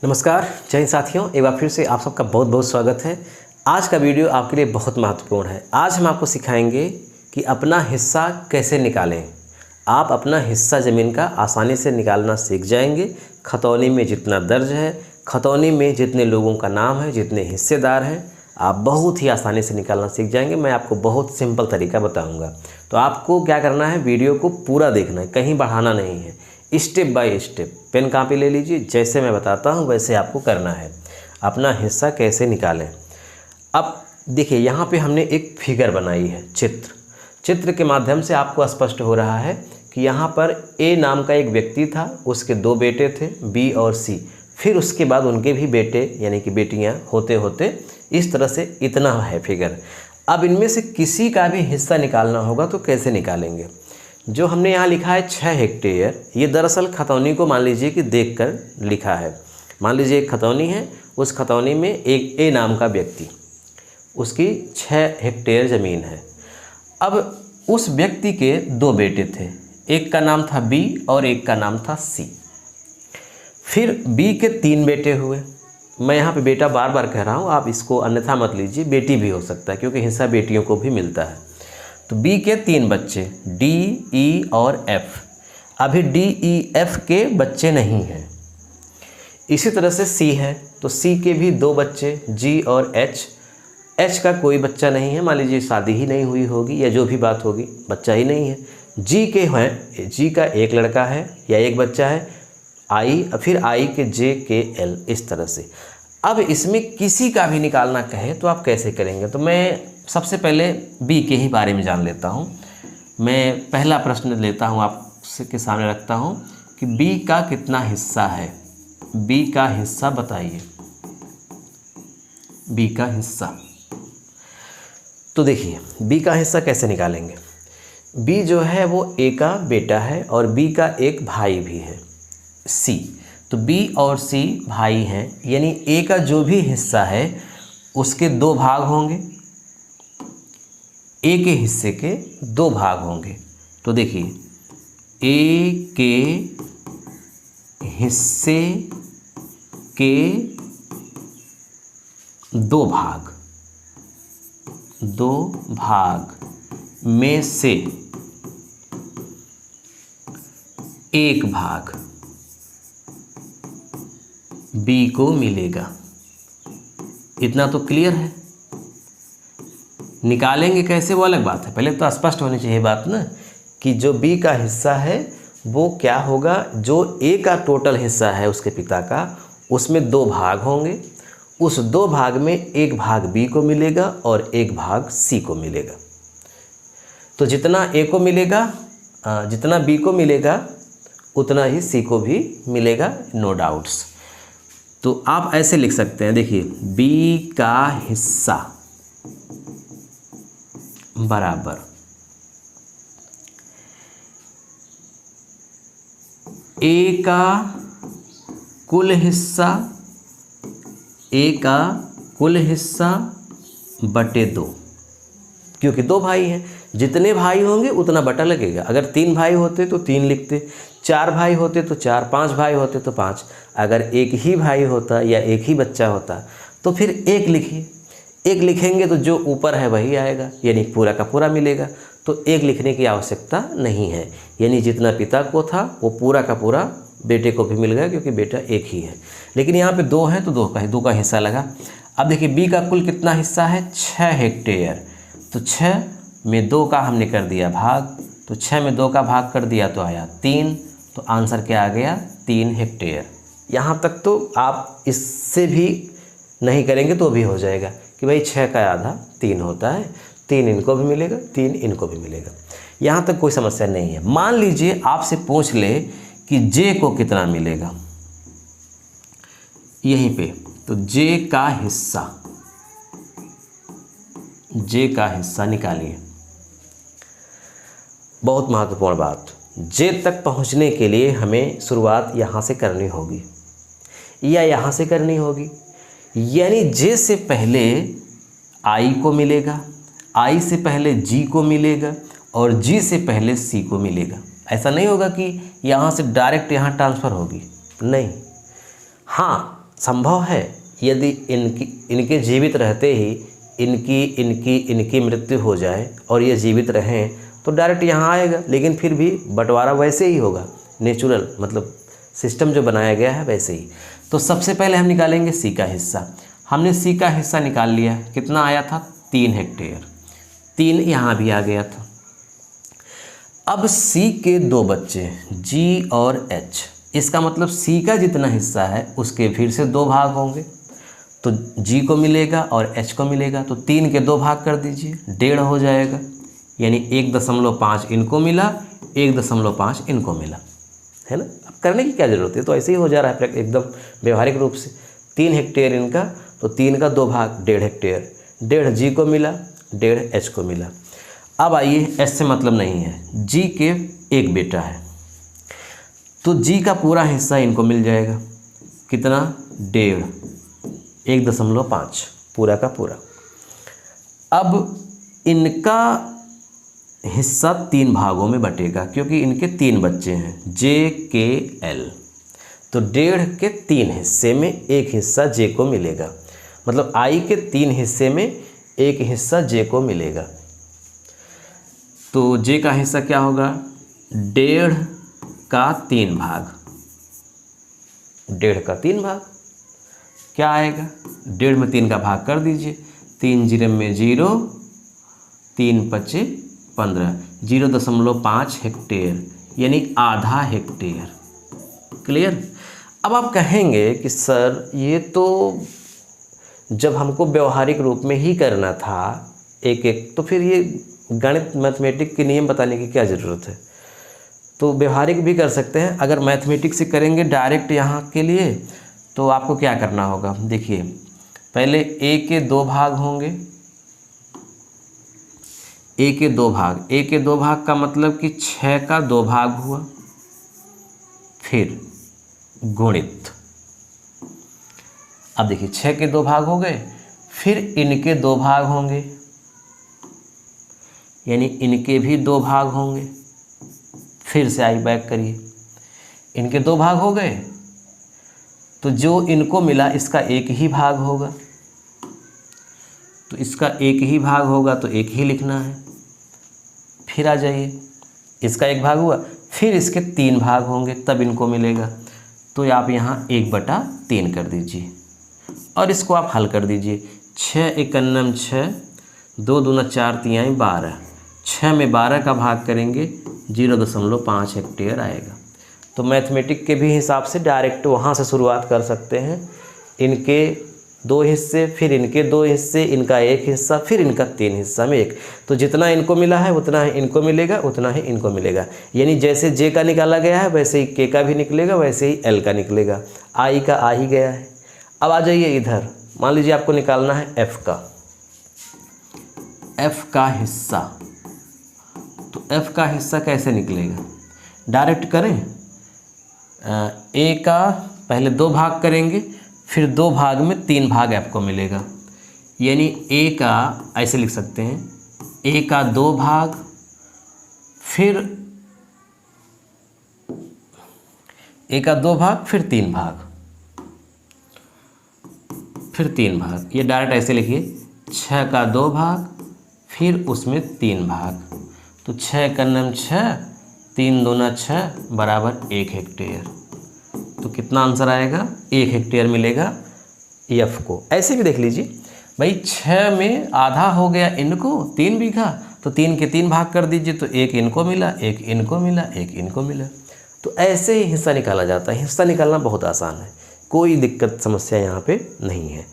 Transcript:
नमस्कार जय हिंद साथियों, एक बार फिर से आप सबका बहुत बहुत स्वागत है। आज का वीडियो आपके लिए बहुत महत्वपूर्ण है। आज हम आपको सिखाएंगे कि अपना हिस्सा कैसे निकालें। आप अपना हिस्सा ज़मीन का आसानी से निकालना सीख जाएंगे। खतौनी में जितना दर्ज है, खतौनी में जितने लोगों का नाम है, जितने हिस्सेदार हैं, आप बहुत ही आसानी से निकालना सीख जाएंगे। मैं आपको बहुत सिंपल तरीका बताऊँगा। तो आपको क्या करना है, वीडियो को पूरा देखना है, कहीं बढ़ाना नहीं है। Step by step pen copy ले लीजिए, जैसे मैं बताता हूँ वैसे आपको करना है। अपना हिस्सा कैसे निकालें। अब देखिए, यहाँ पे हमने एक फिगर बनाई है, चित्र के माध्यम से आपको स्पष्ट हो रहा है कि यहाँ पर ए नाम का एक व्यक्ति था, उसके दो बेटे थे बी और सी। फिर उसके बाद उनके भी बेटे यानी कि बेटियाँ होते होते इस तरह से इतना है फिगर। अब इनमें से किसी का भी हिस्सा निकालना होगा तो कैसे निकालेंगे। जो हमने यहाँ लिखा है 6 हेक्टेयर, ये दरअसल खतौनी को मान लीजिए कि देखकर लिखा है। मान लीजिए एक खतौनी है, उस खतौनी में एक ए नाम का व्यक्ति, उसकी 6 हेक्टेयर ज़मीन है। अब उस व्यक्ति के दो बेटे थे, एक का नाम था बी और एक का नाम था सी। फिर बी के 3 बेटे हुए। मैं यहाँ पे बेटा बार बार कह रहा हूँ, आप इसको अन्यथा मत लीजिए, बेटी भी हो सकता है क्योंकि हिस्सा बेटियों को भी मिलता है। तो बी के 3 बच्चे डी, ई और एफ। अभी डी, ई, एफ के बच्चे नहीं हैं। इसी तरह से सी है, तो सी के भी 2 बच्चे जी और एच। एच का कोई बच्चा नहीं है, मान लीजिए शादी ही नहीं हुई होगी या जो भी बात होगी, बच्चा ही नहीं है। जी के हैं, जी का एक लड़का है या एक बच्चा है। आई, फिर आई के जे के एल, इस तरह से। अब इसमें किसी का भी निकालना कहे तो आप कैसे करेंगे। तो मैं सबसे पहले बी के ही बारे में जान लेता हूँ। मैं पहला प्रश्न लेता हूँ, आपके सामने रखता हूँ कि बी का कितना हिस्सा है। बी का हिस्सा बताइए, बी का हिस्सा। तो देखिए बी का हिस्सा कैसे निकालेंगे। बी जो है वो ए का बेटा है और बी का एक भाई भी है सी। तो बी और सी भाई हैं, यानी ए का जो भी हिस्सा है उसके 2 भाग होंगे। ए के हिस्से के 2 भाग होंगे। तो देखिए ए के हिस्से के 2 भाग में से एक भाग बी को मिलेगा। इतना तो क्लियर है। निकालेंगे कैसे वो अलग बात है, पहले तो स्पष्ट होनी चाहिए बात ना कि जो बी का हिस्सा है वो क्या होगा। जो ए का टोटल हिस्सा है उसके पिता का, उसमें 2 भाग होंगे। उस 2 भाग में एक भाग बी को मिलेगा और एक भाग सी को मिलेगा। तो जितना ए को मिलेगा, जितना बी को मिलेगा उतना ही सी को भी मिलेगा, नो डाउट्स। तो आप ऐसे लिख सकते हैं, देखिए बी का हिस्सा बराबर ए का कुल हिस्सा, ए का कुल हिस्सा बटे 2, क्योंकि 2 भाई हैं। जितने भाई होंगे उतना बटा लगेगा। अगर 3 भाई होते तो 3 लिखते, 4 भाई होते तो 4, 5 भाई होते तो 5। अगर एक ही भाई होता या एक ही बच्चा होता तो फिर 1 लिखिए। 1 लिखेंगे तो जो ऊपर है वही आएगा, यानी पूरा का पूरा मिलेगा। तो 1 लिखने की आवश्यकता नहीं है, यानी जितना पिता को था वो पूरा का पूरा बेटे को भी मिल गया, क्योंकि बेटा एक ही है। लेकिन यहाँ पे 2 है तो 2 का हिस्सा लगा। अब देखिए बी का कुल कितना हिस्सा है, 6 हेक्टेयर। तो 6 में 2 का हमने कर दिया भाग, तो 6 में 2 का भाग कर दिया तो आया 3। तो आंसर क्या आ गया, 3 हेक्टेयर। यहाँ तक तो आप इससे भी नहीं करेंगे तो भी हो जाएगा कि भाई 6 का आधा 3 होता है, 3 इनको भी मिलेगा, 3 इनको भी मिलेगा। यहाँ तक कोई समस्या नहीं है। मान लीजिए आपसे पूछ ले कि जे को कितना मिलेगा, यहीं पे तो जे का हिस्सा निकालिए। बहुत महत्वपूर्ण बात, जे तक पहुंचने के लिए हमें शुरुआत यहाँ से करनी होगी या यहाँ से करनी होगी। यानी जे से पहले आई को मिलेगा, आई से पहले जी को मिलेगा और जी से पहले सी को मिलेगा। ऐसा नहीं होगा कि यहाँ से डायरेक्ट यहाँ ट्रांसफ़र होगी, नहीं। हाँ, संभव है यदि इनके जीवित रहते ही इनकी मृत्यु हो जाए और ये जीवित रहें तो डायरेक्ट यहाँ आएगा, लेकिन फिर भी बंटवारा वैसे ही होगा, नेचुरल मतलब सिस्टम जो बनाया गया है वैसे ही। तो सबसे पहले हम निकालेंगे सी का हिस्सा। हमने सी का हिस्सा निकाल लिया, कितना आया था 3 हेक्टेयर, 3 यहाँ भी आ गया था। अब सी के 2 बच्चे जी और एच, इसका मतलब सी का जितना हिस्सा है उसके फिर से 2 भाग होंगे, तो जी को मिलेगा और एच को मिलेगा, तो 3 के 2 भाग कर दीजिए, 1.5 हो जाएगा, यानी 1.5 इनको मिला, 1.5 इनको मिला, है ना। अब करने की क्या ज़रूरत है, तो ऐसे ही हो जा रहा है एकदम व्यवहारिक रूप से। 3 हेक्टेयर इनका, तो 3 का 2 भाग 1.5 हेक्टेयर, 1.5 जी को मिला, 1.5 एच को मिला। अब आइए, एच से मतलब नहीं है, जी के एक बेटा है तो जी का पूरा हिस्सा इनको मिल जाएगा, कितना 1.5, 1.5 पूरा का पूरा। अब इनका हिस्सा 3 भागों में बटेगा क्योंकि इनके 3 बच्चे हैं जे के एल, तो 1.5 के 3 हिस्से में एक हिस्सा जे को मिलेगा, मतलब आई के 3 हिस्से में एक हिस्सा जे को मिलेगा। तो जे का हिस्सा क्या होगा, 1.5 का 3 भाग, 1.5 का 3 भाग क्या आएगा, 1.5 में 3 का भाग कर दीजिए, 3 जीरो में 0, 3 पचे 15, 0.5 हेक्टेयर यानी आधा हेक्टेयर। क्लियर। अब आप कहेंगे कि सर ये तो जब हमको व्यवहारिक रूप में ही करना था एक एक, तो फिर ये गणित मैथमेटिक्स के नियम बताने की क्या ज़रूरत है। तो व्यवहारिक भी कर सकते हैं। अगर मैथमेटिक्स से करेंगे डायरेक्ट यहाँ के लिए, तो आपको क्या करना होगा, देखिए पहले ए के 2 भाग होंगे, ए के 2 भाग, ए के 2 भाग का मतलब कि 6 का 2 भाग हुआ, फिर गुणित। अब देखिए 6 के 2 भाग हो गए, फिर इनके 2 भाग होंगे, यानी इनके भी 2 भाग होंगे, फिर से आई बैक करिए, इनके 2 भाग हो गए, तो जो इनको मिला इसका एक ही भाग होगा, तो इसका एक ही भाग होगा तो एक ही लिखना है। फिर आ जाइए, इसका 1 भाग हुआ, फिर इसके 3 भाग होंगे तब इनको मिलेगा, तो आप यहाँ 1/3 कर दीजिए और इसको आप हल कर दीजिए। 6 एकन्नम 6, 2 दूना 4 तिहाई 12, 6 में 12 का भाग करेंगे 0.5 हेक्टेयर आएगा। तो मैथमेटिक के भी हिसाब से डायरेक्ट वहाँ से शुरुआत कर सकते हैं, इनके 2 हिस्से, फिर इनके 2 हिस्से, इनका 1 हिस्सा, फिर इनका 3 हिस्सा में 1, तो जितना इनको मिला है उतना ही इनको मिलेगा, उतना ही इनको मिलेगा। यानी जैसे जे का निकाला गया है वैसे ही के का भी निकलेगा, वैसे ही एल का निकलेगा, आई का आ ही गया है। अब आ जाइए इधर, मान लीजिए आपको निकालना है एफ का, एफ का हिस्सा। तो एफ का हिस्सा कैसे निकलेगा, डायरेक्ट करें, ए का पहले 2 भाग करेंगे, फिर 2 भाग में 3 भाग एफ को मिलेगा, यानी ए का ऐसे लिख सकते हैं, ए का 2 भाग, फिर ए का 2 भाग, फिर 3 भाग, फिर 3 भाग, ये डायरेक्ट ऐसे लिखिए, 6 का 2 भाग, फिर उसमें 3 भाग, तो 6 का 6, 3 दूना 6 बराबर 1 हेक्टेयर। तो कितना आंसर आएगा, 1 हेक्टेयर मिलेगा एफ को। ऐसे भी देख लीजिए भाई, 6 में आधा हो गया इनको, 3 बीघा, तो 3 के 3 भाग कर दीजिए, तो 1 इनको मिला, 1 इनको मिला, 1 इनको मिला। तो ऐसे ही हिस्सा निकाला जाता है। हिस्सा निकालना बहुत आसान है, कोई दिक्कत समस्या यहाँ पे नहीं है।